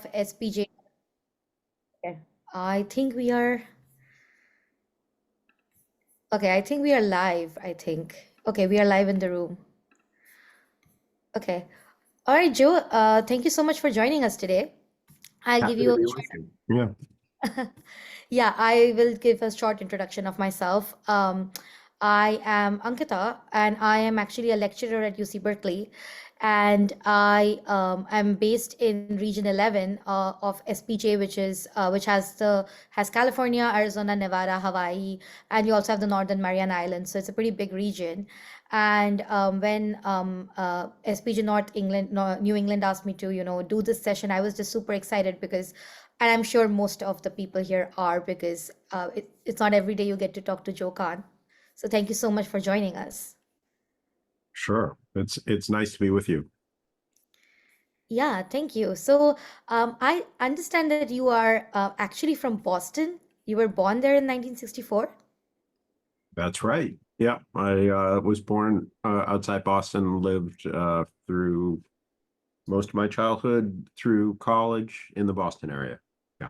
SPJ. Okay. I think we are okay. I think we are live. I think. Okay, we are live in the room. Okay. All right, Joe. Thank you so much for joining us today. I'll give Happy to you a be with you. Yeah. Yeah, I will give a short introduction of myself. I am Ankita, and I am actually a lecturer at UC Berkeley, and I am based in Region 11 of SPJ, which has California, Arizona, Nevada, Hawaii, and you also have the Northern Mariana Islands. So it's a pretty big region. And when SPJ New England asked me to, do this session, I was just super excited because and I'm sure most of the people here are because it's not every day you get to talk to Joe Kahn. So thank you so much for joining us. Sure. It's nice to be with you. Yeah, thank you. So I understand that you are actually from Boston. You were born there in 1964? That's right. Yeah. I was born outside Boston, lived through most of my childhood through college in the Boston area. Yeah.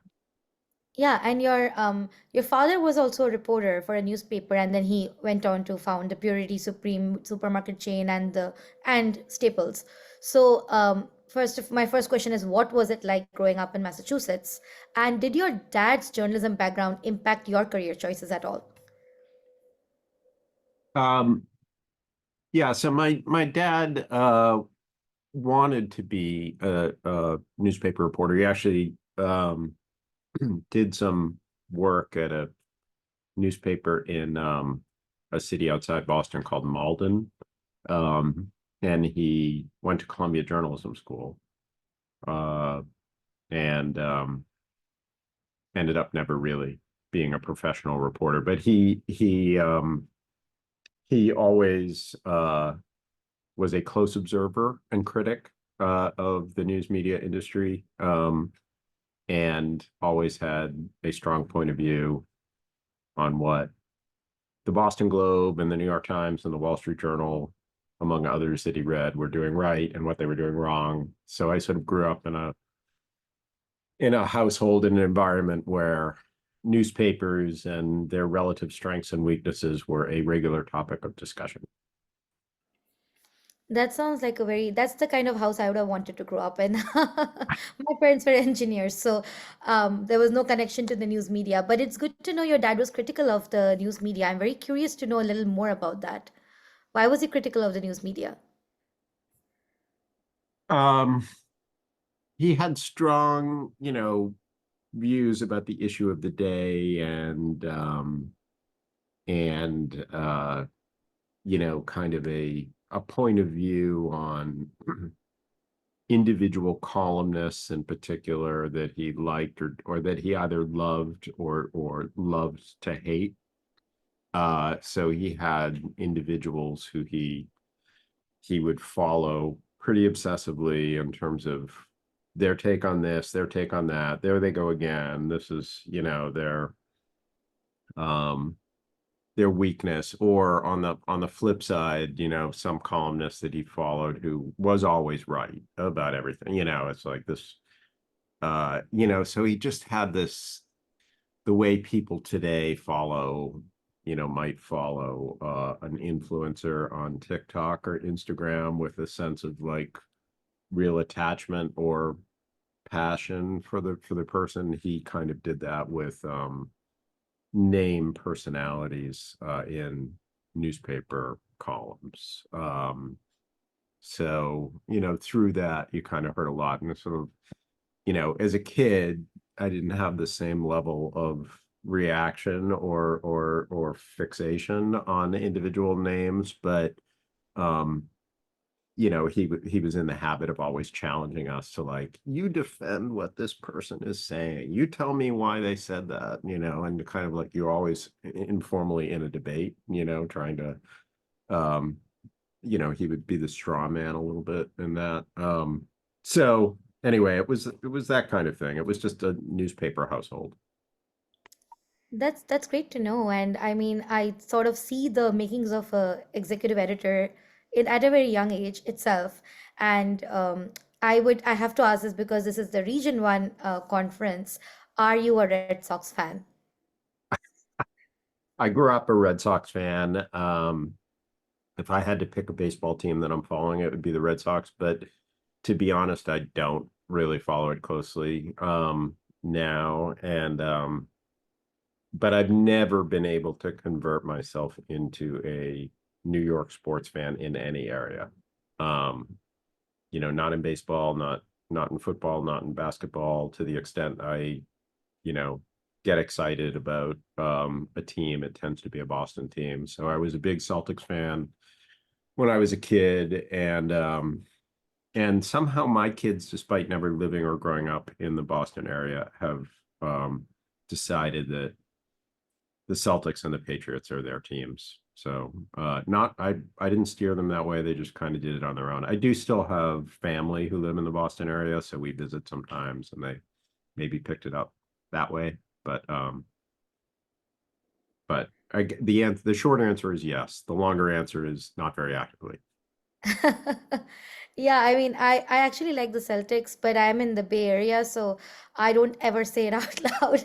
Yeah, and your father was also a reporter for a newspaper, and then he went on to found the Purity Supreme supermarket chain and Staples. So, my first question is, what was it like growing up in Massachusetts? And did your dad's journalism background impact your career choices at all? Um, yeah, so my dad wanted to be a newspaper reporter. He actually did some work at a newspaper in a city outside Boston called Malden. Um, and he went to Columbia Journalism School uh, and ended up never really being a professional reporter. But he always was a close observer and critic of the news media industry, and always had a strong point of view on what the Boston Globe and the New York Times and the Wall Street Journal, among others that he read, were doing right and what they were doing wrong. So I sort of grew up in a household, in an environment where newspapers and their relative strengths and weaknesses were a regular topic of discussion. That sounds like that's the kind of house I would have wanted to grow up in. My parents were engineers, so there was no connection to the news media. But it's good to know your dad was critical of the news media. I'm very curious to know a little more about that. Why was he critical of the news media? Um, he had strong, views about the issue of the day, and kind of a point of view on individual columnists in particular that he liked or that he either loved or loved to hate. So he had individuals who he would follow pretty obsessively in terms of their take on this, their take on that. There they go again. This is, um their weakness. Or on the flip side, some columnist that he followed who was always right about everything. It's like this, so he just had this, the way people today might follow an influencer on TikTok or Instagram with a sense of like real attachment or passion for the person. He kind of did that with name personalities in newspaper columns. So, through that, you kind of heard a lot. And sort of, as a kid, I didn't have the same level of reaction or fixation on individual names, but um, he was in the habit of always challenging us to, like, you defend what this person is saying, you tell me why they said that, and kind of like you're always informally in a debate, trying to um he would be the straw man a little bit in that. So anyway, it was that kind of thing. It was just a newspaper household. That's great to know. And I mean, I sort of see the makings of a executive editor at a very young age itself. And I have to ask this because this is the Region 1 conference. Are you a Red Sox fan? I grew up a Red Sox fan. If I had to pick a baseball team that I'm following, it would be the Red Sox. But to be honest, I don't really follow it closely now. But I've never been able to convert myself into a New York sports fan in any area. Um, not in baseball, not in football, not in basketball, to the extent I, you know, get excited about a team, it tends to be a Boston team. So I was a big Celtics fan when I was a kid, and somehow my kids, despite never living or growing up in the Boston area, have decided that the Celtics and the Patriots are their teams. So not I didn't steer them that way. They just kind of did it on their own. I do still have family who live in the Boston area, so we visit sometimes, and they maybe picked it up that way. But the short answer is yes. The longer answer is not very actively. Yeah, I mean, I actually like the Celtics, but I'm in the Bay Area, so I don't ever say it out loud.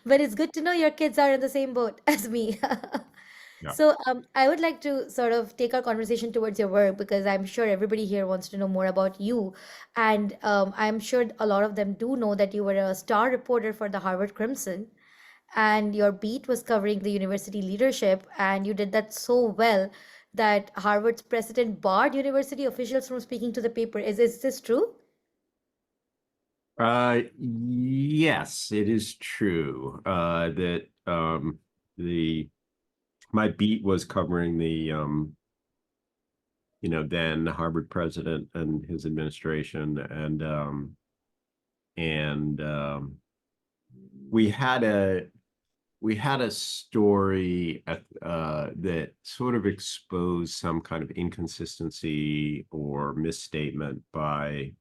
But it's good to know your kids are in the same boat as me. Yeah. So, I would like to sort of take our conversation towards your work because I'm sure everybody here wants to know more about you. And I'm sure a lot of them do know that you were a star reporter for the Harvard Crimson, and your beat was covering the university leadership, and you did that so well that Harvard's president barred university officials from speaking to the paper. Is this true? Yes, it is true that the my beat was covering the then Harvard president and his administration, and we had a we had a story that sort of exposed some kind of inconsistency or misstatement by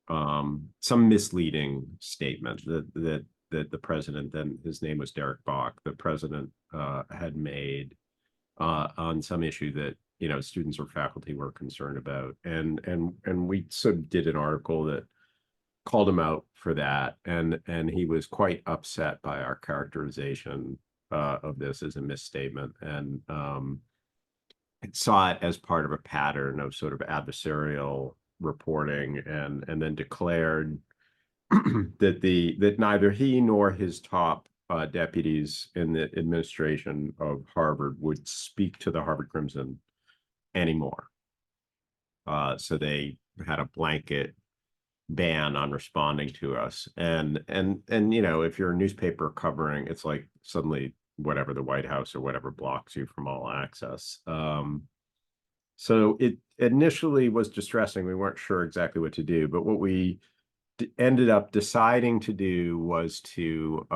some misleading statement that the president, then his name was Derek Bach, the president had made on some issue that students or faculty were concerned about, and we sort of did an article that called him out for that, and he was quite upset by our characterization of this as a misstatement, and saw it as part of a pattern of sort of adversarial reporting, and then declared that neither he nor his top deputies in the administration of Harvard would speak to the Harvard Crimson anymore. So they had a blanket ban on responding to us, and if you're a newspaper covering, it's like suddenly whatever, the White House or whatever blocks you from all access. So it initially was distressing. We weren't sure exactly what to do, but what we ended up deciding to do was to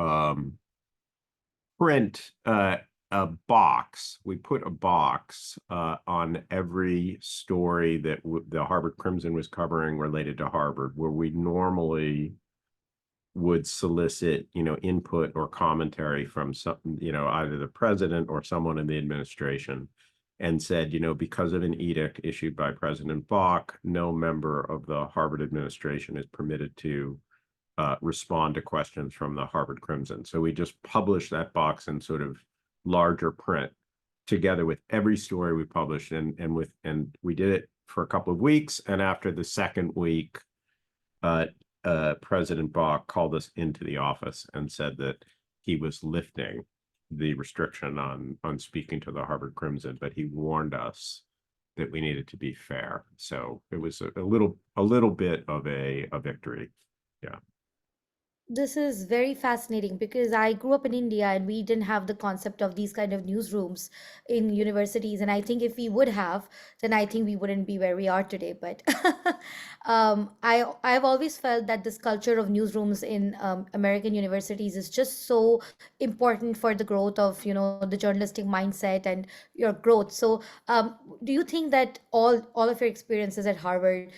print a box. We put a box on every story that the Harvard Crimson was covering related to Harvard, where we normally would solicit, input or commentary from some, either the president or someone in the administration, and said, because of an edict issued by President Bach, no member of the Harvard administration is permitted to respond to questions from the Harvard Crimson. So we just published that box in sort of larger print together with every story we published, and we did it for a couple of weeks. And after the second week, President Bach called us into the office and said that he was lifting the restriction on speaking to the Harvard Crimson, but he warned us that we needed to be fair. So it was a little bit of a victory. Yeah. This is very fascinating because I grew up in India and we didn't have the concept of these kind of newsrooms in universities. And I think if we would have, then I think we wouldn't be where we are today. But I've always felt that this culture of newsrooms in American universities is just so important for the growth of the journalistic mindset and your growth. So do you think that all of your experiences at Harvard,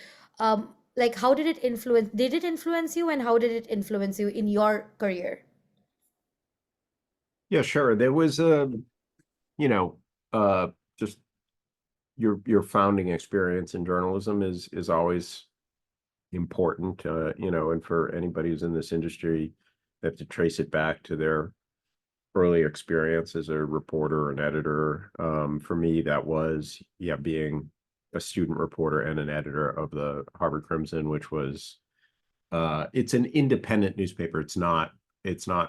like how did it influence you, and how did it influence you in your career? Yeah, sure. There was you know, uh, just your founding experience in journalism is always important, and for anybody who's in this industry, they have to trace it back to their early experience as a reporter or an editor. For me, that was, being a student reporter and an editor of the Harvard Crimson, which was, it's an independent newspaper. It's not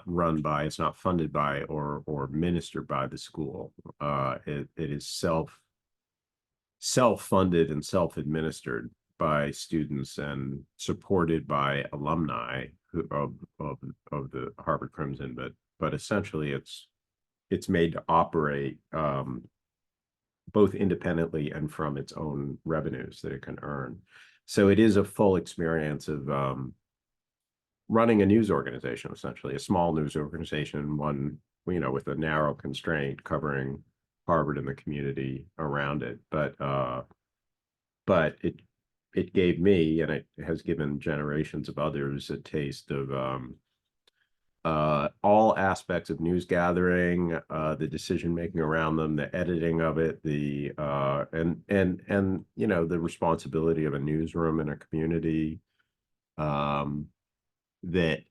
run by, it's not funded by or ministered by the school. It is self-funded and self-administered by students and supported by alumni of the Harvard Crimson, but essentially it's made to operate both independently and from its own revenues that it can earn. So it is a full experience of running a news organization, essentially a small news organization, one, with a narrow constraint covering Harvard and the community around it. But it gave me, and it has given generations of others, a taste of all aspects of news gathering, the decision making around them, the editing of it, the the responsibility of a newsroom in a community. That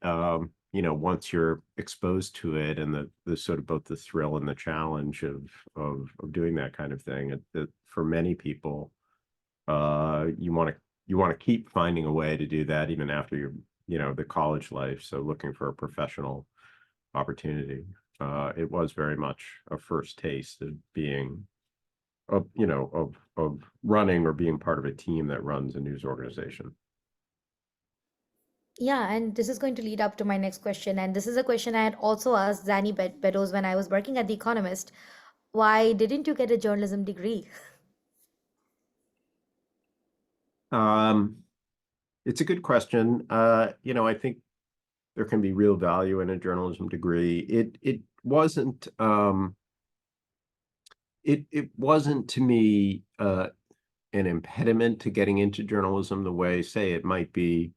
once you're exposed to it, and the sort of both the thrill and the challenge of doing that kind of thing, for many people, you want to keep finding a way to do that even after the college life. So looking for a professional opportunity. It was very much a first taste of being of running or being part of a team that runs a news organization. Yeah, and this is going to lead up to my next question. And this is a question I had also asked Zanny Beddoes when I was working at The Economist. Why didn't you get a journalism degree? Um, it's a good question. I think there can be real value in a journalism degree. It wasn't to me an impediment to getting into journalism the way, say, it might be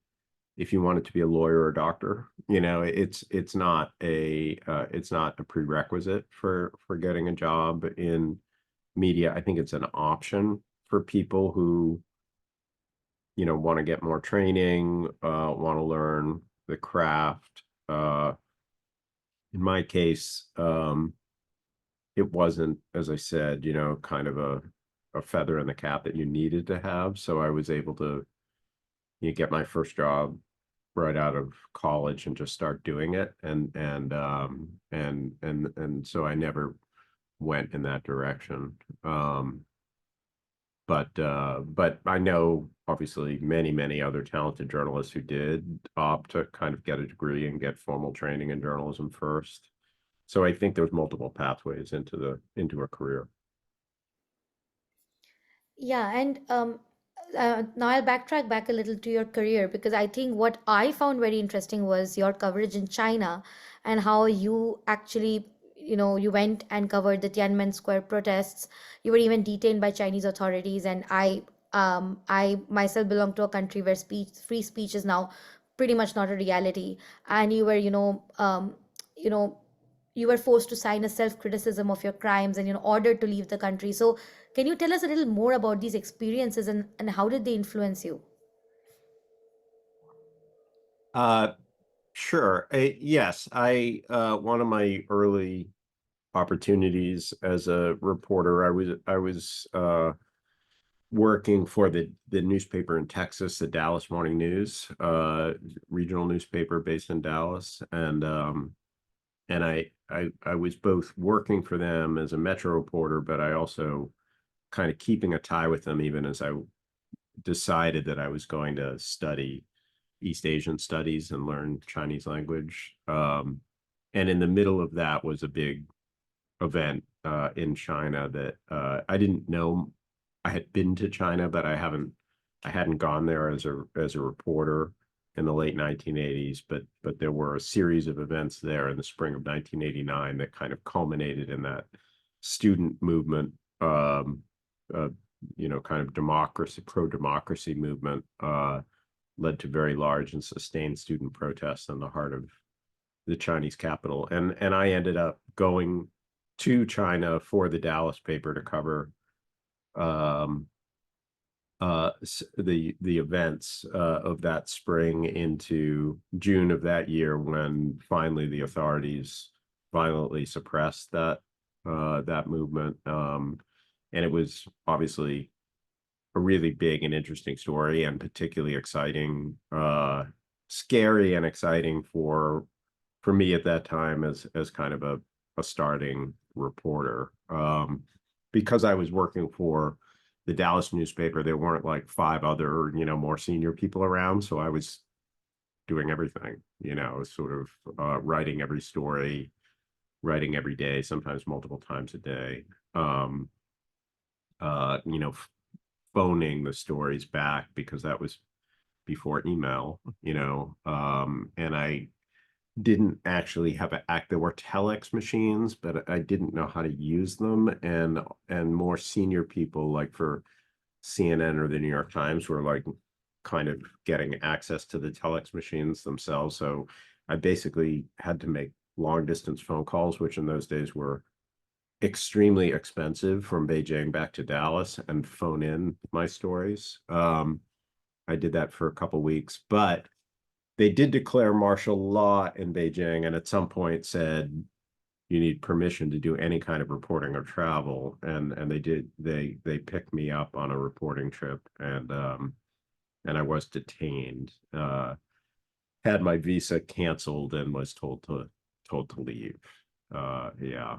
if you wanted to be a lawyer or a doctor. It's not a prerequisite for getting a job in media. I think it's an option for people who want to get more training, want to learn the craft. In my case, it wasn't, as I said, kind of a feather in the cap that you needed to have. So I was able to get my first job right out of college and just start doing it. And so I never went in that direction. But I know obviously many other talented journalists who did opt to kind of get a degree and get formal training in journalism first. So I think there's multiple pathways into a career. Yeah, and now I'll backtrack back a little to your career because I think what I found very interesting was your coverage in China and how you actually, you went and covered the Tiananmen Square protests. You were even detained by Chinese authorities, and I myself belong to a country where free speech is now pretty much not a reality, and you were, you know, you were forced to sign a self-criticism of your crimes and ordered to leave the country. So can you tell us a little more about these experiences and how did they influence you? Uh, sure. Yes, one of my early opportunities as a reporter, I was working for the newspaper in Texas, the Dallas Morning News, regional newspaper based in Dallas, and I was both working for them as a metro reporter, but I also kind of keeping a tie with them even as I decided that I was going to study East Asian studies and learn Chinese language. And in the middle of that was a big event in China that I didn't know. I had been to China, but I hadn't gone there as a reporter in the late 1980s. But there were a series of events there in the spring of 1989 that kind of culminated in that student movement, uh, kind of pro-democracy movement, led to very large and sustained student protests in the heart of the Chinese capital. And I ended up going to China for the Dallas paper to cover the events of that spring into June of that year, when finally the authorities violently suppressed that movement. And it was obviously a really big and interesting story, and particularly exciting, scary and exciting for me at that time as kind of a starting reporter. Because I was working for the Dallas newspaper, there weren't like five other, more senior people around. So I was doing everything, sort of writing every story, writing every day, sometimes multiple times a day. Um, uh, you know, phoning the stories back, because that was before email, and I didn't actually have an act. There were telex machines, but I didn't know how to use them. And more senior people, like for CNN or the New York Times, were like kind of getting access to the telex machines themselves. So I basically had to make long distance phone calls, which in those days were extremely expensive, from Beijing back to Dallas, and phone in my stories. I did that for a couple weeks, but they did declare martial law in Beijing, and at some point said you need permission to do any kind of reporting or travel. And they did. They picked me up on a reporting trip, and I was detained. Had my visa canceled and was told to leave. Yeah.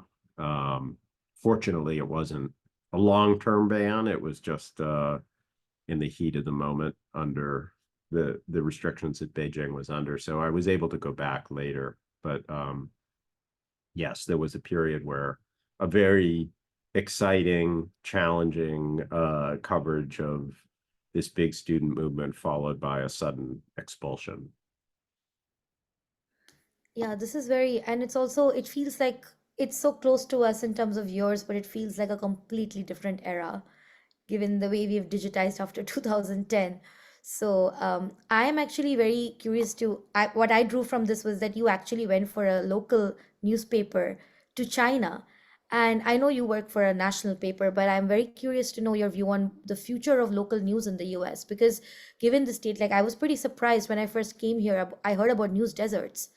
Fortunately, it wasn't a long-term ban. It was just in the heat of the moment, under the restrictions that Beijing was under. So I was able to go back later. But yes, there was a period where a very exciting, challenging coverage of this big student movement, followed by a sudden expulsion. Yeah, this is very, and it's also, it feels like it's so close to us in terms of years, but it feels like a completely different era, given the way we've digitized after 2010. So I am actually very curious what I drew from this was that you actually went for a local newspaper to China. And I know you work for a national paper, but I'm very curious to know your view on the future of local news in the US. Because given the state, like I was pretty surprised when I first came here, I heard about news deserts.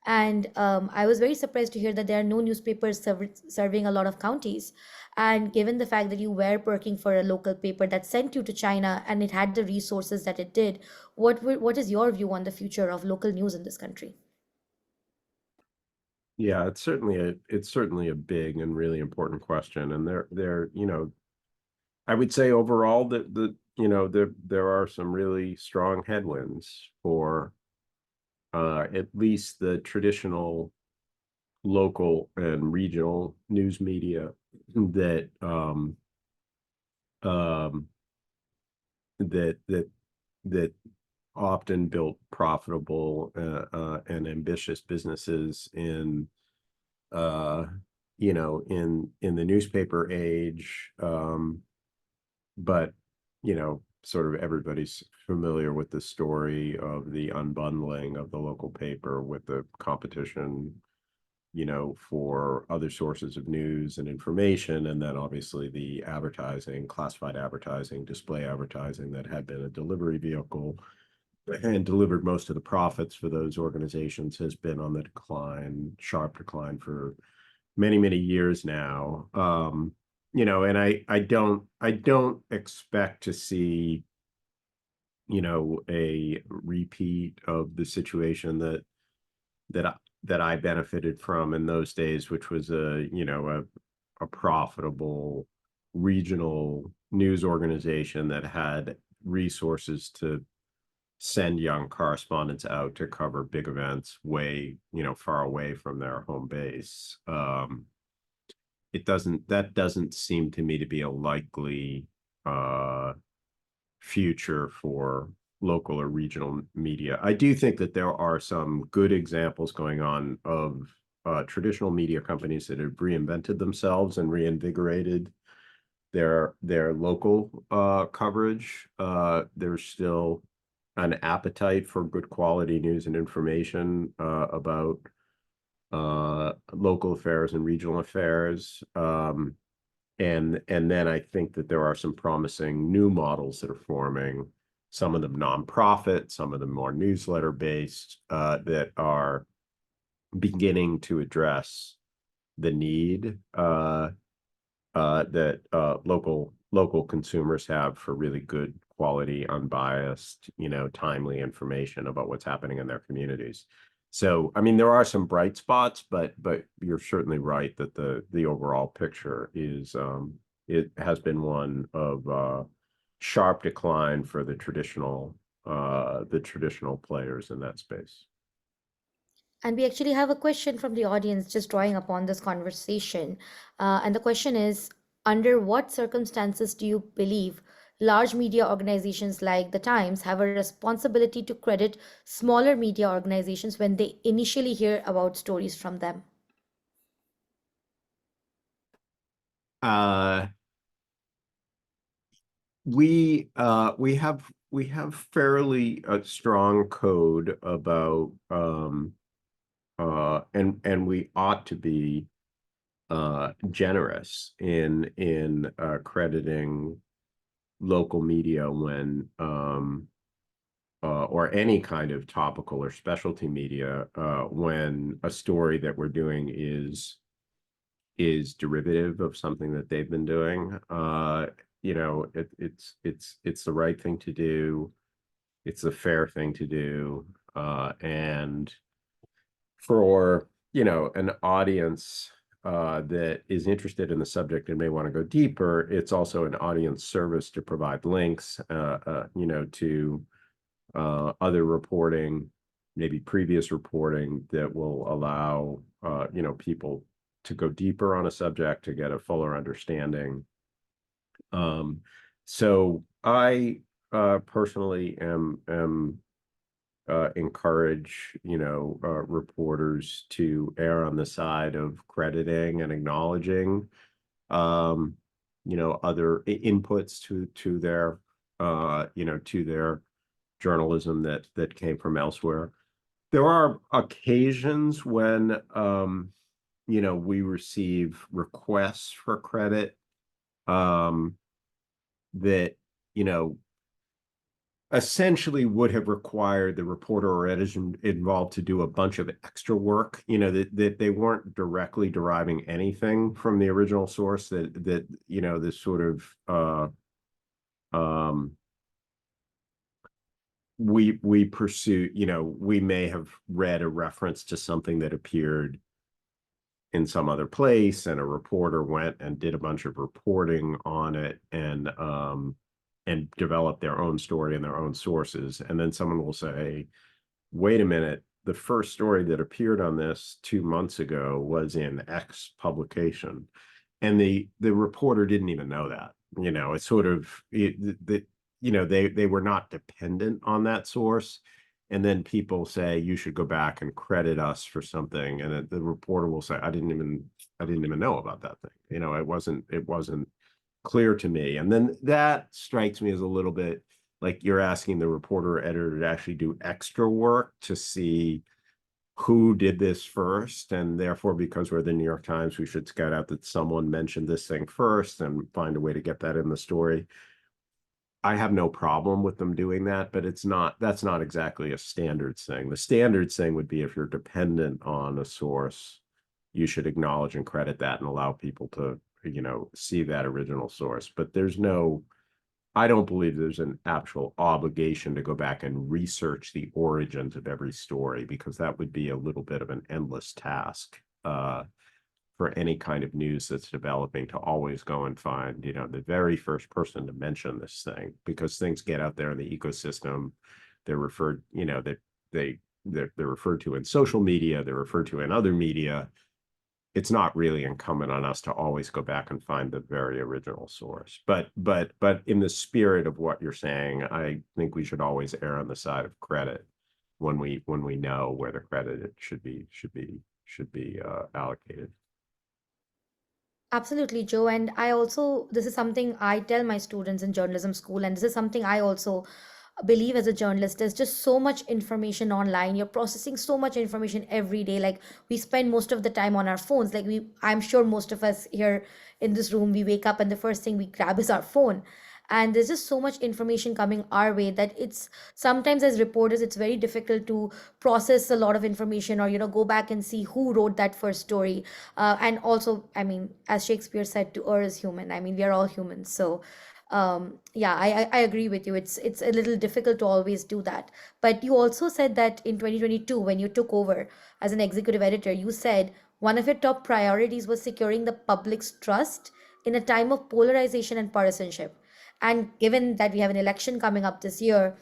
And I was very surprised to hear that there are no newspapers serving a lot of counties. And given the fact that you were working for a local paper that sent you to China and it had the resources that it did, what is your view on the future of local news in this country? Yeah, it's certainly a big and really important question. And there, I would say overall that there are some really strong headwinds for at least the traditional local and regional news media that um, that often built profitable and ambitious businesses uh, in the newspaper age. But sort of everybody's familiar with the story of the unbundling of the local paper with the competition, for other sources of news and information. And then obviously the advertising, classified advertising, display advertising, that had been a delivery vehicle and delivered most of the profits for those organizations, has been on the decline, sharp decline, for many, many years now. And I don't expect to see, a repeat of the situation that I benefited from in those days, which was a profitable regional news organization that had resources to send young correspondents out to cover big events way, far away from their home base. That doesn't seem to me to be a likely uh, future for local or regional media. I do think that there are some good examples going on of traditional media companies that have reinvented themselves and reinvigorated their local coverage. There's still an appetite for good quality news and information about local affairs and regional affairs. and then I think that there are some promising new models that are forming, some of them nonprofit, some of them more newsletter based, that are beginning to address the need that local consumers have for really good quality, unbiased, timely information about what's happening in their communities. So, I mean, there are some bright spots, but you're certainly right that the overall picture is it has been one of sharp decline for the traditional players in that space. And we actually have a question from the audience just drawing upon this conversation. And the question is, under what circumstances do you believe large media organizations like the Times have a responsibility to credit smaller media organizations when they initially hear about stories from them? Uh, we have fairly strong code about and we ought to be generous in crediting local media when or any kind of topical or specialty media when a story that we're doing is derivative of something that they've been doing. It's the right thing to do. It's the fair thing to do. And for, an audience that is interested in the subject and may want to go deeper, it's also an audience service to provide links, to other reporting, maybe previous reporting that will allow, people to go deeper on a subject to get a fuller understanding. So I personally am encourage, reporters to err on the side of crediting and acknowledging, um, other inputs to their, to their journalism that came from elsewhere. There are occasions when, we receive requests for credit, um, that, you know, essentially would have required the reporter or editor involved to do a bunch of extra work, that they weren't directly deriving anything from the original source, that this sort of um we pursue, we may have read a reference to something that appeared in some other place, and a reporter went and did a bunch of reporting on it and developed their own story and their own sources. And then someone will say, wait a minute, the first story that appeared on this 2 months ago was in X publication. And the reporter didn't even know that. It's sort of they were not dependent on that source. And then people say you should go back and credit us for something, and the reporter will say, I didn't even know about that thing. It wasn't clear to me. And then that strikes me as a little bit like you're asking the reporter or editor to actually do extra work to see who did this first. And therefore, because we're the New York Times, we should scout out that someone mentioned this thing first and find a way to get that in the story. I have no problem with them doing that, but that's not exactly a standards thing. The standards thing would be if you're dependent on a source, you should acknowledge and credit that and allow people to, see that original source. But I don't believe there's an actual obligation to go back and research the origins of every story, because that would be a little bit of an endless task. For any kind of news that's developing, to always go and find, the very first person to mention this thing, because things get out there in the ecosystem. They're referred, they're referred to in social media, they're referred to in other media. It's not really incumbent on us to always go back and find the very original source. But in the spirit of what you're saying, I think we should always err on the side of credit when we know where the credit should be allocated. Absolutely, Joe. And I also, this is something I tell my students in journalism school, and this is something I also believe as a journalist, there's just so much information online. You're processing so much information every day. Like, we spend most of the time on our phones. Like, I'm sure most of us here in this room, we wake up and the first thing we grab is our phone. And there's just so much information coming our way that it's sometimes, as reporters, it's very difficult to process a lot of information, or go back and see who wrote that first story. And also, I mean, as Shakespeare said, to err is human. I mean, we are all humans. So yeah, I agree with you. It's a little difficult to always do that. But you also said that in 2022, when you took over as an executive editor, you said one of your top priorities was securing the public's trust in a time of polarization and partisanship. And given that we have an election coming up this year,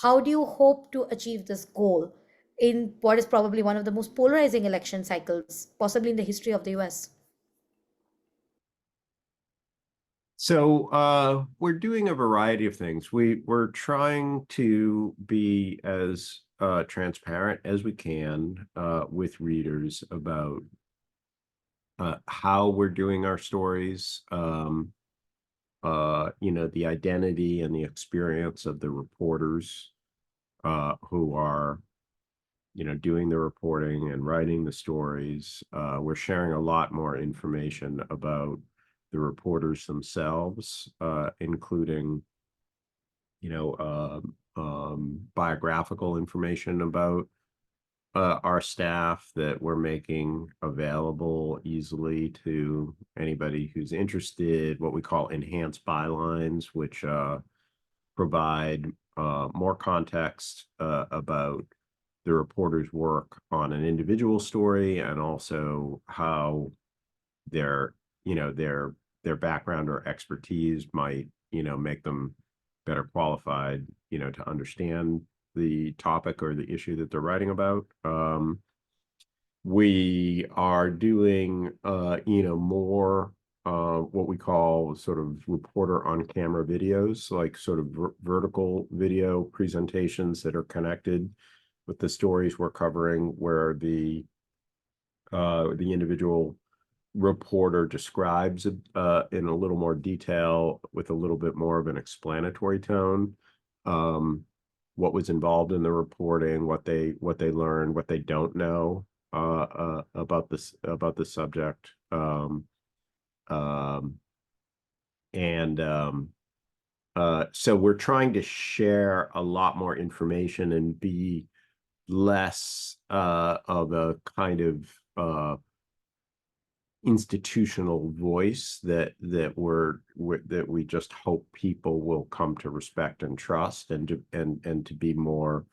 how do you hope to achieve this goal in what is probably one of the most polarizing election cycles, possibly in the history of the US? So we're doing a variety of things. We're trying to be as transparent as we can with readers about how we're doing our stories, the identity and the experience of the reporters who are, doing the reporting and writing the stories. We're sharing a lot more information about the reporters themselves, including, biographical information about our staff that we're making available easily to anybody who's interested, what we call enhanced bylines, which provide more context about the reporter's work on an individual story, and also how their their background or expertise might make them better qualified to understand the topic or the issue that they're writing about. We are doing more what we call sort of reporter on camera videos, like sort of vertical video presentations that are connected with the stories we're covering, where the individual reporter describes in a little more detail, with a little bit more of an explanatory tone, what was involved in the reporting, what they learned, what they don't know about the subject, um, and so we're trying to share a lot more information and be less of a kind of institutional voice that we just hope people will come to respect and trust, and to be more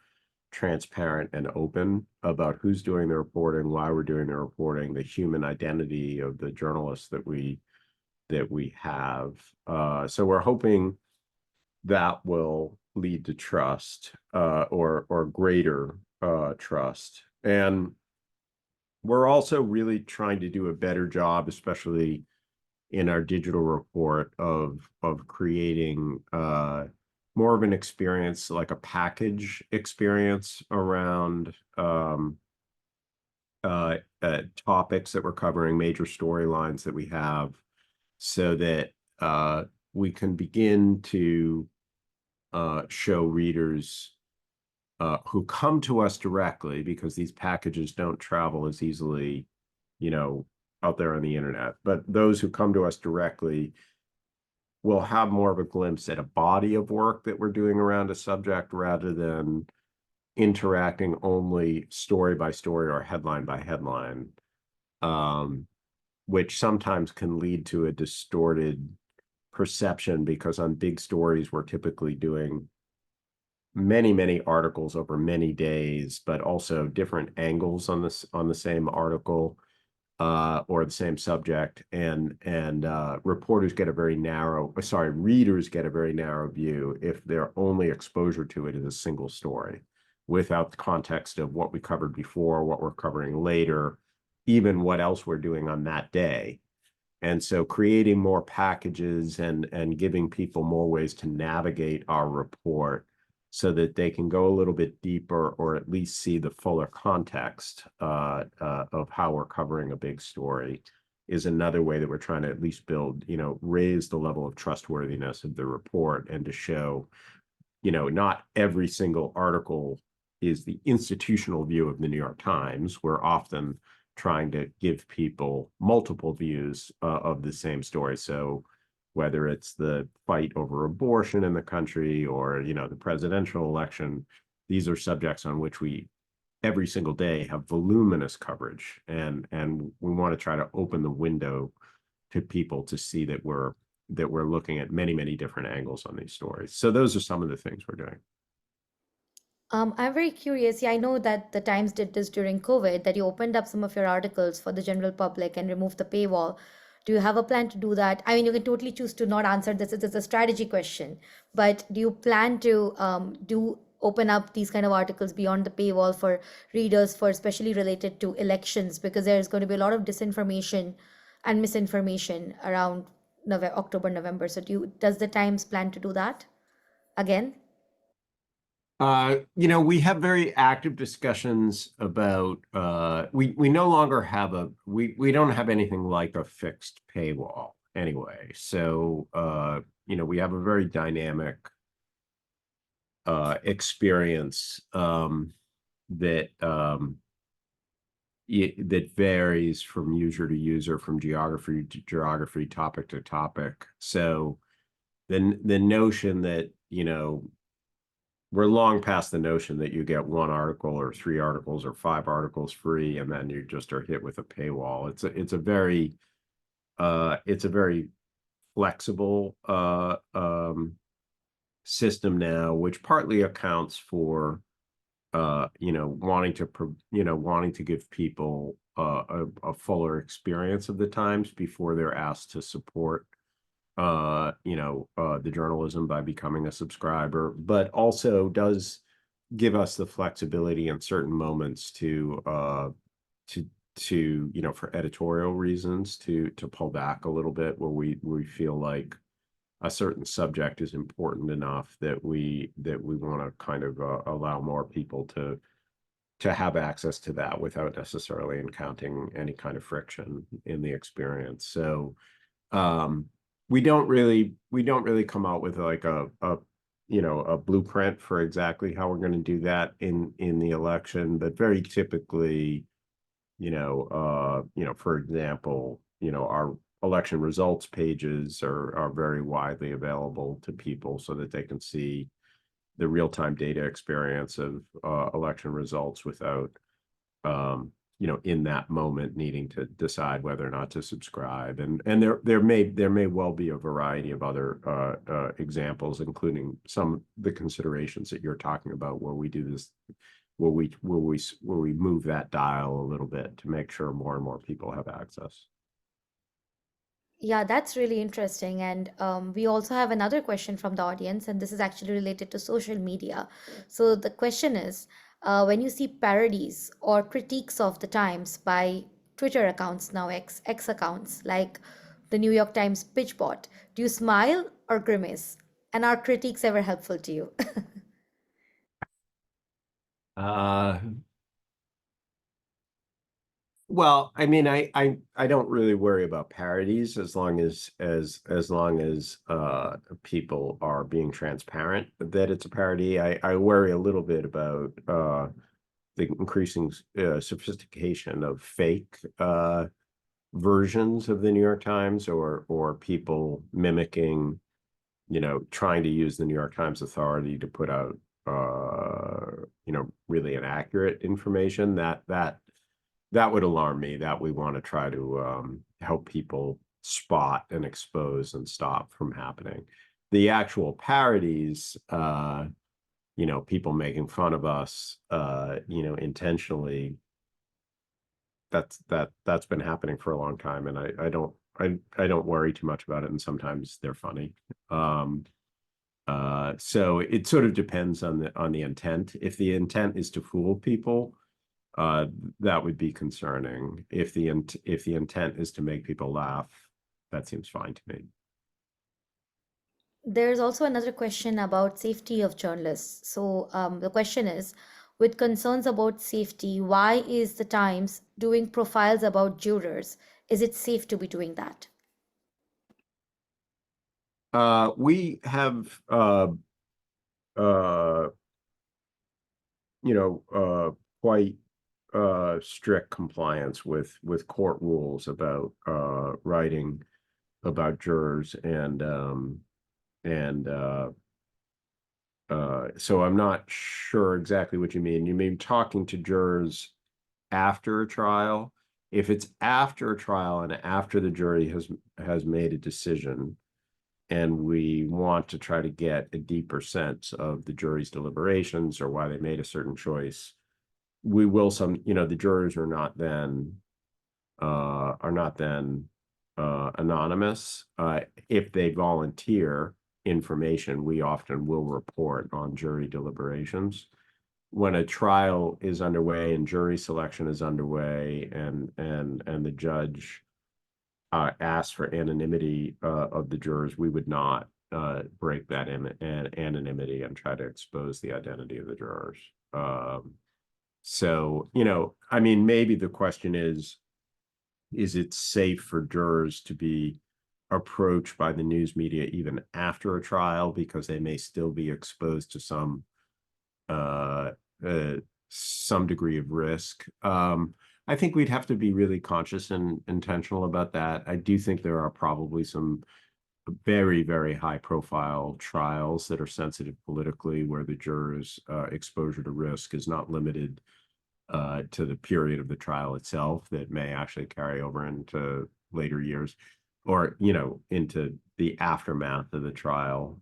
transparent and open about who's doing the reporting, why we're doing the reporting, the human identity of the journalists that we have. So we're hoping that will lead to trust, or greater trust. And we're also really trying to do a better job, especially in our digital report, of creating more of an experience, like a package experience around topics that we're covering, major storylines that we have, so that we can begin to show readers who come to us directly, because these packages don't travel as easily, out there on the internet. But those who come to us directly will have more of a glimpse at a body of work that we're doing around a subject, rather than interacting only story by story or headline by headline, which sometimes can lead to a distorted perception, because on big stories, we're typically doing many articles over many days, but also different angles on the same article, or the same subject, and readers get a very narrow view if their only exposure to it is a single story, without the context of what we covered before, what we're covering later, even what else we're doing on that day. And so creating more packages and giving people more ways to navigate our report, so that they can go a little bit deeper, or at least see the fuller context of how we're covering a big story, is another way that we're trying to at least build, raise the level of trustworthiness of the report, and to show not every single article is the institutional view of the New York Times. We're often trying to give people multiple views of the same story. So whether it's the fight over abortion in the country or, the presidential election, these are subjects on which we every single day have voluminous coverage. And we want to try to open the window to people to see that we're looking at many, many different angles on these stories. So those are some of the things we're doing. I'm very curious. Yeah, I know that the Times did this during COVID, that you opened up some of your articles for the general public and removed the paywall. Do you have a plan to do that? I mean, you can totally choose to not answer this. It's a strategy question. But do you plan to do open up these kind of articles beyond the paywall for readers, for especially related to elections? Because there's going to be a lot of disinformation and misinformation around October, November. So does the Times plan to do that again? We have very active discussions about we no longer have we don't have anything like a fixed paywall anyway. So we have a very dynamic experience that that varies from user to user, from geography to geography, topic to topic. So then the notion that we're long past the notion that you get one article or 3 articles or 5 articles free, and then you just are hit with a paywall. It's a very flexible system now, which partly accounts for wanting to give people a fuller experience of the Times before they're asked to support the journalism by becoming a subscriber, but also does give us the flexibility in certain moments to for editorial reasons to pull back a little bit where we feel like a certain subject is important enough that we want to kind of allow more people to have access to that without necessarily encountering any kind of friction in the experience. So we don't really come out with like a blueprint for exactly how we're going to do that in the election, but very typically, for example, our election results pages are very widely available to people so that they can see the real-time data experience of election results without in that moment needing to decide whether or not to subscribe. And there may well be a variety of other examples, including some the considerations that you're talking about, where we do this, where we move that dial a little bit to make sure more and more people have access. Yeah, that's really interesting. And we also have another question from the audience, and this is actually related to social media. So the question is, when you see parodies or critiques of the Times by Twitter accounts, now X accounts, like the New York Times Pitchbot, do you smile or grimace? And are critiques ever helpful to you? Uh, Well, I mean, I don't really worry about parodies as long as people are being transparent that it's a parody. I worry a little bit about the increasing sophistication of fake versions of the New York Times, or people mimicking, trying to use the New York Times authority to put out really inaccurate information. That would alarm me. That we want to try to help people spot and expose and stop from happening. The actual parodies, people making fun of us, intentionally, that's been happening for a long time, and I don't worry too much about it, and sometimes they're funny. So it sort of depends on the intent. If the intent is to fool people, that would be concerning. If the intent is to make people laugh, that seems fine to me. There's also another question about safety of journalists. So the question is, with concerns about safety, why is the Times doing profiles about jurors? Is it safe to be doing that? We have quite strict compliance with court rules about writing about jurors, and so I'm not sure exactly what you mean. You mean talking to jurors after a trial? If it's after a trial and after the jury has made a decision, and we want to try to get a deeper sense of the jury's deliberations or why they made a certain choice, we will the jurors are not then anonymous. If they volunteer information, we often will report on jury deliberations. When a trial is underway and jury selection is underway, and the judge asks for anonymity of the jurors, we would not break that anonymity and try to expose the identity of the jurors. So, I mean, maybe the question is it safe for jurors to be approached by the news media even after a trial, because they may still be exposed to uh, some degree of risk? I think we'd have to be really conscious and intentional about that. I do think there are probably some very, very high profile trials that are sensitive politically, where the jurors' exposure to risk is not limited to the period of the trial itself, that may actually carry over into later years, or into the aftermath of the trial.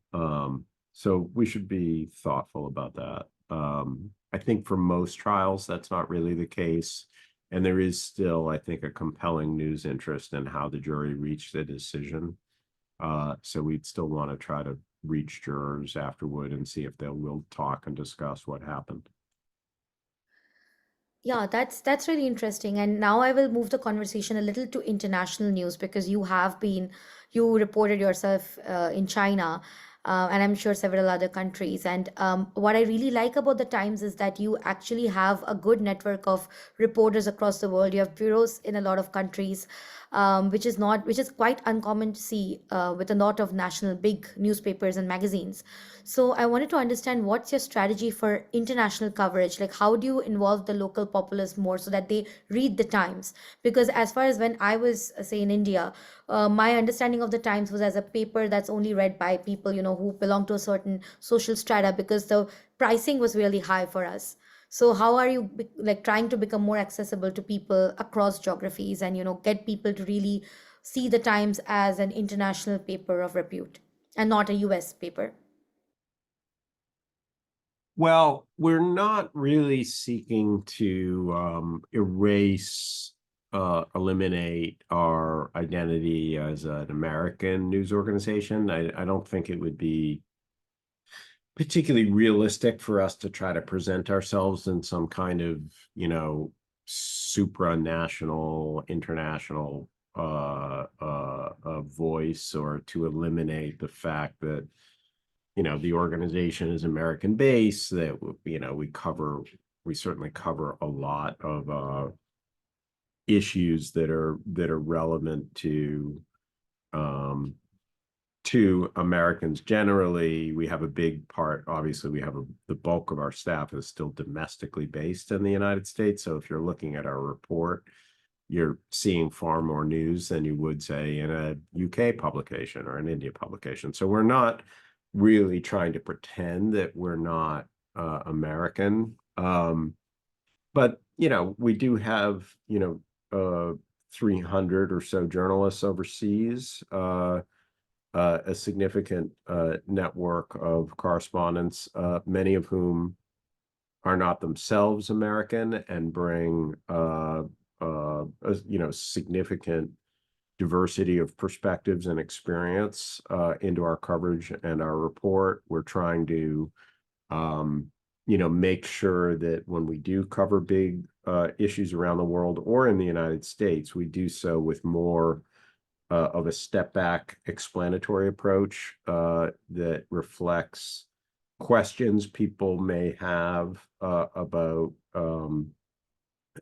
So we should be thoughtful about that. I think for most trials, that's not really the case. And there is still, I think, a compelling news interest in how the jury reached the decision. So we'd still want to try to reach jurors afterward and see if they will talk and discuss what happened. Yeah, that's really interesting. And now I will move the conversation a little to international news, because you reported yourself in China, and I'm sure several other countries. And what I really like about the Times is that you actually have a good network of reporters across the world. You have bureaus in a lot of countries, which is quite uncommon to see with a lot of national big newspapers and magazines. So I wanted to understand, what's your strategy for international coverage? Like, how do you involve the local populace more so that they read the Times? Because as far as when I was, say, in India, my understanding of the Times was as a paper that's only read by people, who belong to a certain social strata, because the pricing was really high for us. So how are you like trying to become more accessible to people across geographies, and get people to really see the Times as an international paper of repute and not a US paper? Well, we're not really seeking to eliminate our identity as an American news organization. I don't think it would be particularly realistic for us to try to present ourselves in some kind of, supranational, international voice, or to eliminate the fact that the organization is American based, that we certainly cover a lot of issues that are relevant um to Americans generally. We have a big part, obviously, the bulk of our staff is still domestically based in the United States. So if you're looking at our report, you're seeing far more news than you would, say, in a UK publication or an India publication. So we're not really trying to pretend that we're not American. But, we do have, 300 or so journalists overseas, a significant network of correspondents, many of whom are not themselves American, and bring significant diversity of perspectives and experience into our coverage and our report. We're trying to make sure that when we do cover big issues around the world or in the United States, we do so with more of a step back explanatory approach that reflects questions people may have about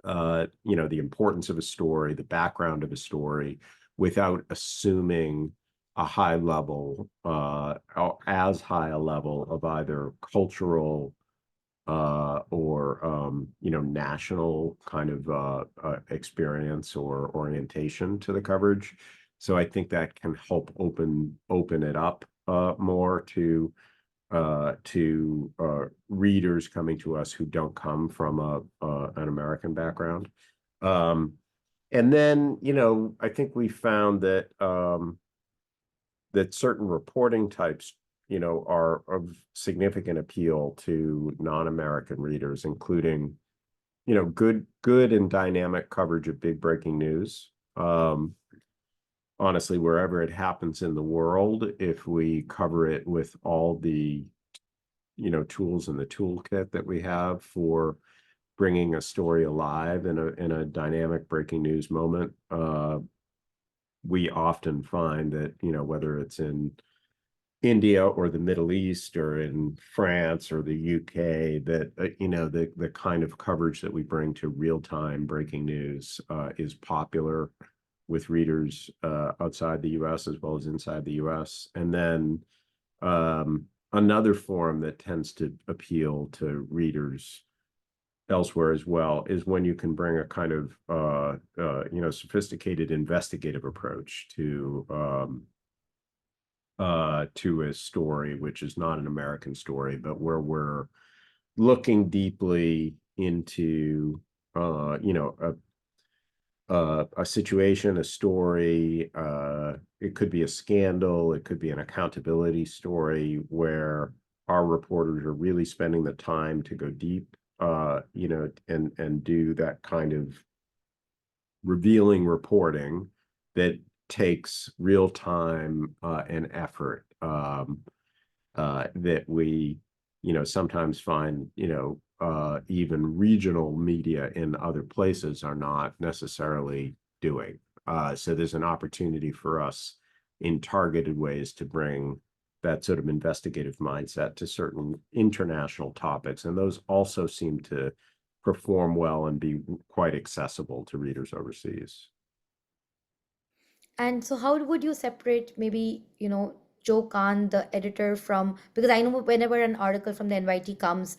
the importance of a story, the background of a story, without assuming a high level, or as high a level of either cultural or national kind of experience or orientation to the coverage. So I think that can help open it up more to readers coming to us who don't come from an American background. And then, I think we found that that certain reporting types, are of significant appeal to non-American readers, including, good and dynamic coverage of big breaking news. Honestly, wherever it happens in the world, if we cover it with all the, tools in the toolkit that we have for bringing a story alive in a dynamic breaking news moment, we often find that, whether it's in India or the Middle East or in France or the UK, that the kind of coverage that we bring to real-time breaking news is popular with readers outside the US as well as inside the US. And then another form that tends to appeal to readers elsewhere as well is when you can bring a kind of sophisticated investigative approach to a story, which is not an American story, but where we're looking deeply into a situation, a story. It could be a scandal, it could be an accountability story where our reporters are really spending the time to go deep, and do that kind of revealing reporting that takes real time and effort, that we sometimes find even regional media in other places are not necessarily doing. So there's an opportunity for us in targeted ways to bring that sort of investigative mindset to certain international topics, and those also seem to perform well and be quite accessible to readers overseas. And so, how would you separate maybe, Joe Kahn, the editor, from, because I know whenever an article from the NYT comes,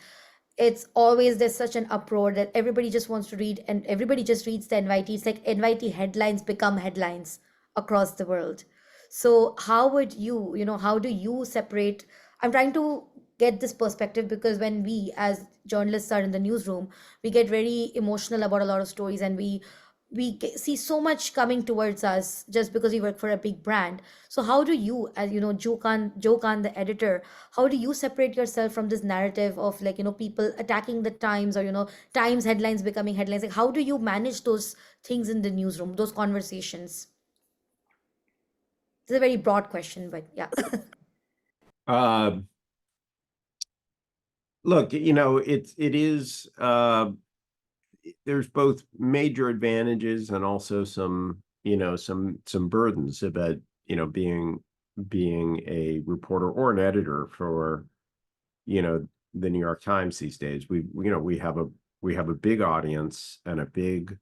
it's always there's such an uproar that everybody just wants to read and everybody just reads the NYT. It's like NYT headlines become headlines across the world. So, how would you, how do you separate? I'm trying to get this perspective because when we as journalists are in the newsroom, we get very emotional about a lot of stories, and see so much coming towards us just because we work for a big brand. So how do you, as Joe Khan, the editor, how do you separate yourself from this narrative of, like, people attacking the Times, or Times headlines becoming headlines? Like, how do you manage those things in the newsroom, those conversations? It's a very broad question, but yeah. Uh, Look, it is there's both major advantages and also some burdens about being a reporter or an editor for the New York Times these days. We have a big audience and a big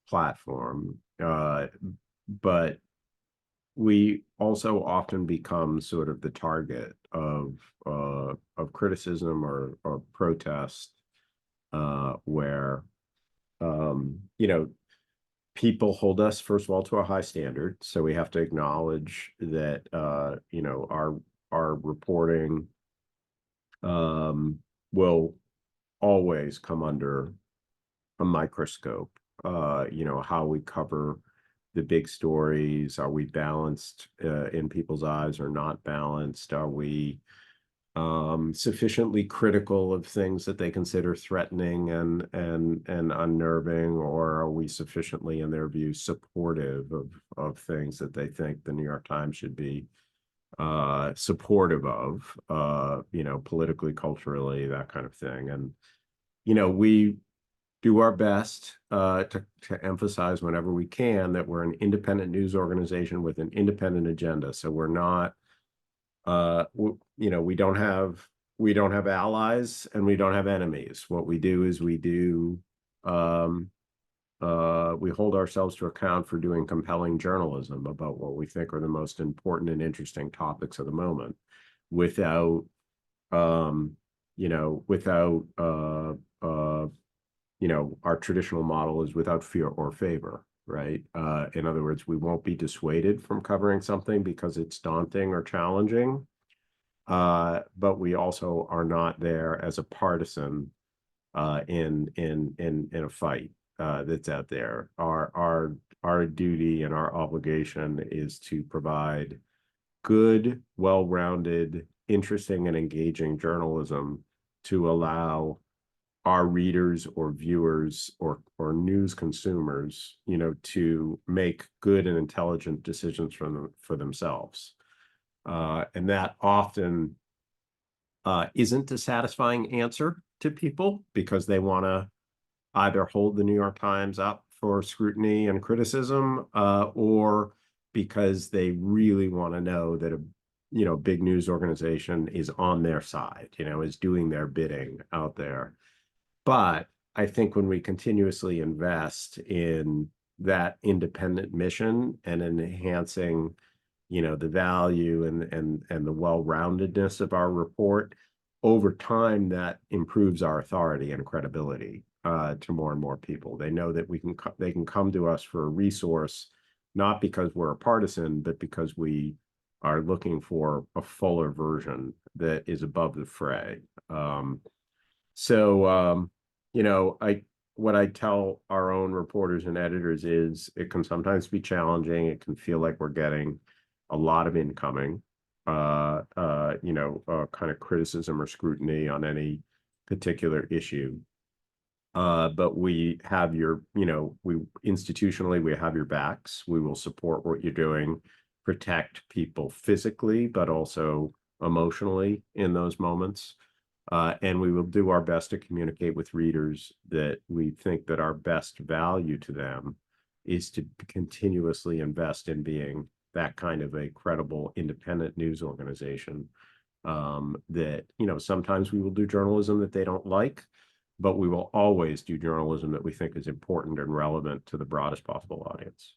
platform, but we also often become sort of the target of criticism or protest, where people hold us, first of all, to a high standard. So we have to acknowledge that our reporting will always come under a microscope. How we cover the big stories. Are we balanced in people's eyes or not balanced? Are we sufficiently critical of things that they consider threatening and unnerving, or are we sufficiently, in their view, supportive of things that they think the New York Times should be supportive of, politically, culturally, that kind of thing. And we do our best to emphasize whenever we can that we're an independent news organization with an independent agenda. So we're not we don't have allies and we don't have enemies. What we do is we we hold ourselves to account for doing compelling journalism about what we think are the most important and interesting topics of the moment, without without our traditional model is without fear or favor, right? In other words, we won't be dissuaded from covering something because it's daunting or challenging, but we also are not there as a partisan in a fight that's out there. Our duty and our obligation is to provide good, well-rounded, interesting, and engaging journalism to allow our readers or viewers or news consumers, to make good and intelligent decisions for themselves. And that often isn't a satisfying answer to people, because they want to either hold the New York Times up for scrutiny and criticism, or because they really want to know that a big news organization is on their side, is doing their bidding out there. But I think when we continuously invest in that independent mission and in enhancing, the value and the well-roundedness of our report, over time, that improves our authority and credibility to more and more people. They know that they can come to us for a resource, not because we're a partisan, but because we are looking for a fuller version that is above the fray. What I tell our own reporters and editors is it can sometimes be challenging. It can feel like we're getting a lot of incoming, kind of criticism or scrutiny on any particular issue. But we have institutionally, we have your backs. We will support what you're doing, protect people physically, but also emotionally in those moments. And we will do our best to communicate with readers that we think that our best value to them is to continuously invest in being that kind of a credible, independent news organization. That, sometimes we will do journalism that they don't like, but we will always do journalism that we think is important and relevant to the broadest possible audience.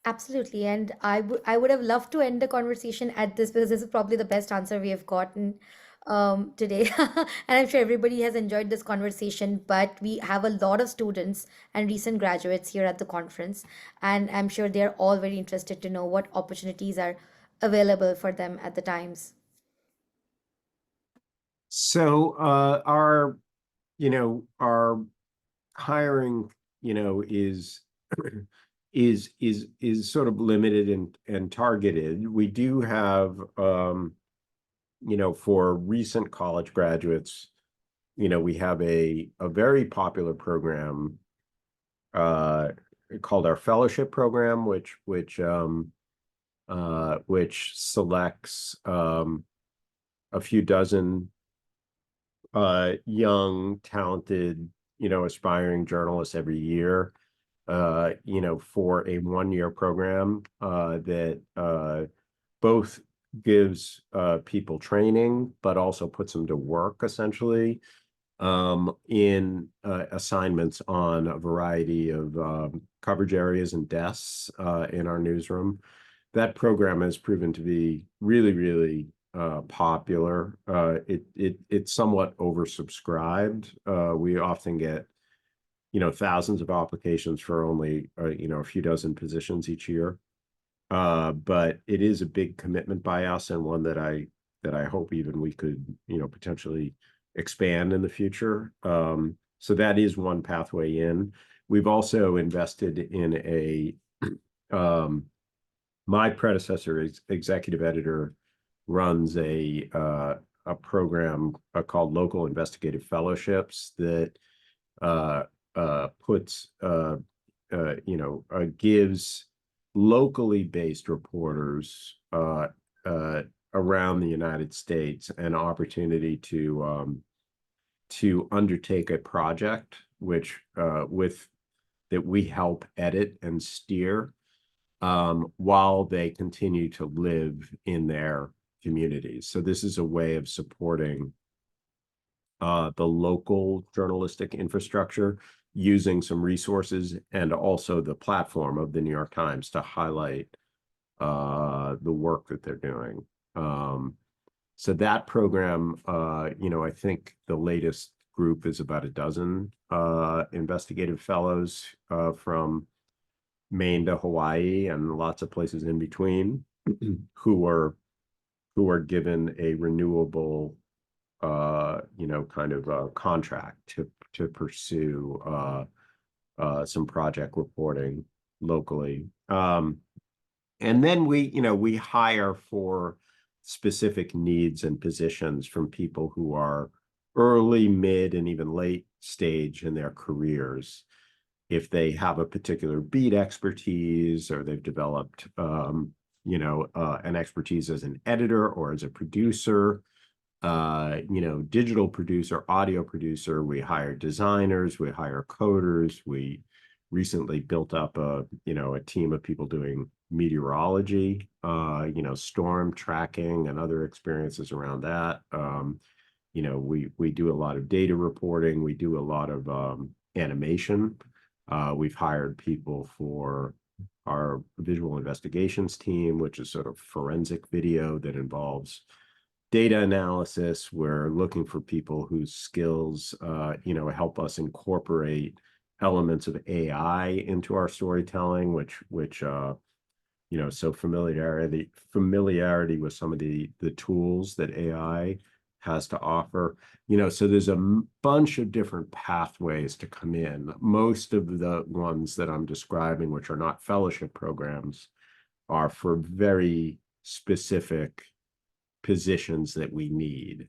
Absolutely. And I would have loved to end the conversation at this, because this is probably the best answer we have gotten today. And I'm sure everybody has enjoyed this conversation, but we have a lot of students and recent graduates here at the conference, and I'm sure they're all very interested to know what opportunities are available for them at the Times. So our hiring, is is sort of limited and targeted. We do have, for recent college graduates, we have a very popular program called our fellowship program, which selects a few dozen young, talented, aspiring journalists every year, for a one-year program that both gives people training, but also puts them to work, essentially, in assignments on a variety of coverage areas and desks in our newsroom. That program has proven to be really, really popular. It's somewhat oversubscribed. We often get, thousands of applications for only, a few dozen positions each year. But it is a big commitment by us, and one that I hope even we could, potentially expand in the future. So that is one pathway in. We've also invested in my predecessor, executive editor, runs a program called Local Investigative Fellowships that gives locally based reporters around the United States an opportunity to undertake a project that we help edit and steer while they continue to live in their communities. So this is a way of supporting the local journalistic infrastructure using some resources and also the platform of the New York Times to highlight the work that they're doing. So that program, I think the latest group is about a dozen investigative fellows from Maine to Hawaii and lots of places in between who are given a renewable kind of contract to pursue some project reporting locally. And then we hire for specific needs and positions from people who are early, mid, and even late stage in their careers. If they have a particular beat expertise or they've developed, an expertise as an editor or as a producer, digital producer, audio producer, we hire designers, we hire coders. We recently built up a team of people doing meteorology, storm tracking and other experiences around that. We do a lot of data reporting. We do a lot of animation. We've hired people for our visual investigations team, which is sort of forensic video that involves data analysis. We're looking for people whose skills, help us incorporate elements of AI into our storytelling, which so familiarity with some of the tools that AI has to offer. So there's a bunch of different pathways to come in. Most of the ones that I'm describing, which are not fellowship programs, are for very specific positions that we need,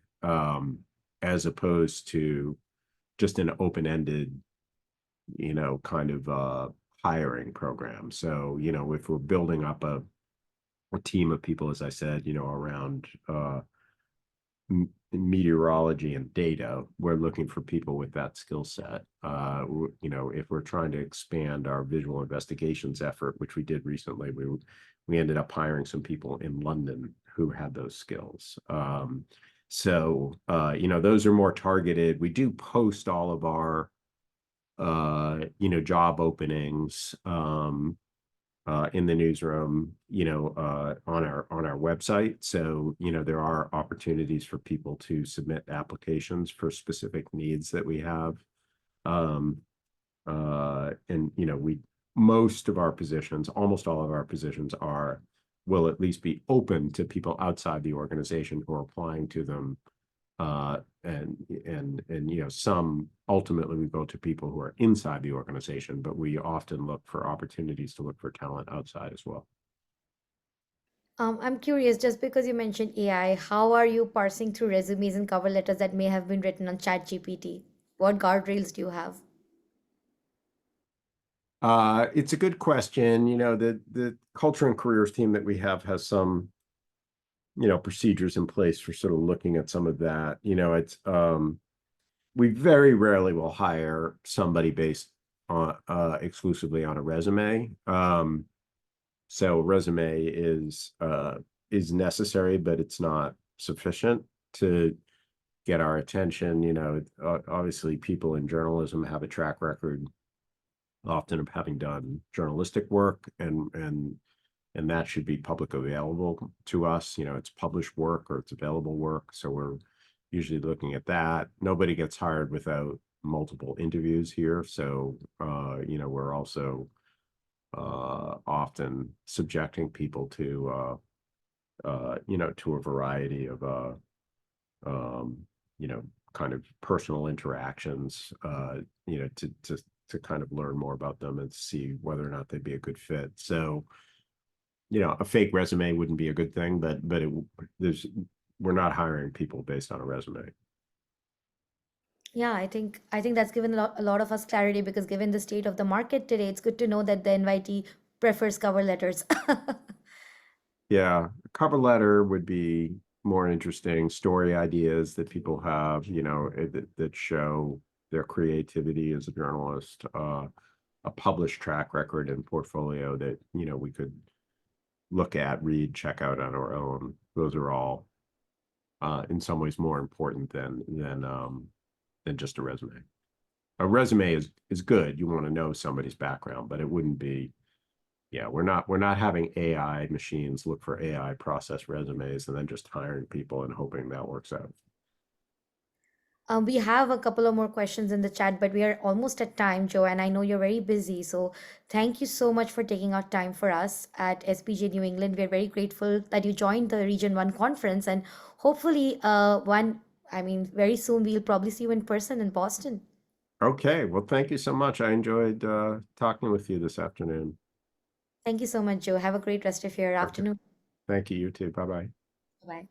as opposed to just an open-ended, kind of hiring program. So, if we're building up a team of people, as I said, around meteorology and data, we're looking for people with that skill set. If we're trying to expand our visual investigations effort, which we did recently, we ended up hiring some people in London who had those skills. So those are more targeted. We do post all of our job openings in the newsroom, on our website. So, there are opportunities for people to submit applications for specific needs that we have. And, most of our positions, almost all of our positions will at least be open to people outside the organization who are applying to them. And some ultimately we go to people who are inside the organization, but we often look for opportunities to look for talent outside as well. I'm curious, just because you mentioned AI, how are you parsing through resumes and cover letters that may have been written on ChatGPT? What guardrails do you have? It's a good question. The culture and careers team that we have has some procedures in place for sort of looking at some of that. It's we very rarely will hire somebody based on exclusively on a resume. So resume is necessary, but it's not sufficient to get our attention. Obviously people in journalism have a track record often of having done journalistic work, and that should be publicly available to us. It's published work or it's available work. So we're usually looking at that. Nobody gets hired without multiple interviews here. So, we're also often subjecting people to, to a variety of, kind of personal interactions, to kind of learn more about them and see whether or not they'd be a good fit. So, a fake resume wouldn't be a good thing, but we're not hiring people based on a resume. Yeah, I think that's given a lot of us clarity, because given the state of the market today, it's good to know that the NYT prefers cover letters. Yeah, a cover letter would be more interesting. Story ideas that people have, that show their creativity as a journalist, a published track record and portfolio that, we could look at, read, check out on our own. Those are all in some ways more important than just a resume. a resume is good. You want to know somebody's background, but it wouldn't be, yeah, we're not having AI machines look for AI process resumes and then just hiring people and hoping that works out. We have a couple of more questions in the chat, but we are almost at time, Joe, and I know you're very busy. So thank you so much for taking out time for us at SPJ New England. We're very grateful that you joined the Region 1 conference, and hopefully, very soon we'll probably see you in person in Boston. Okay, well, thank you so much. I enjoyed talking with you this afternoon. Thank you so much, Joe. Have a great rest of your Okay, afternoon. thank you. You too. Bye bye. Bye.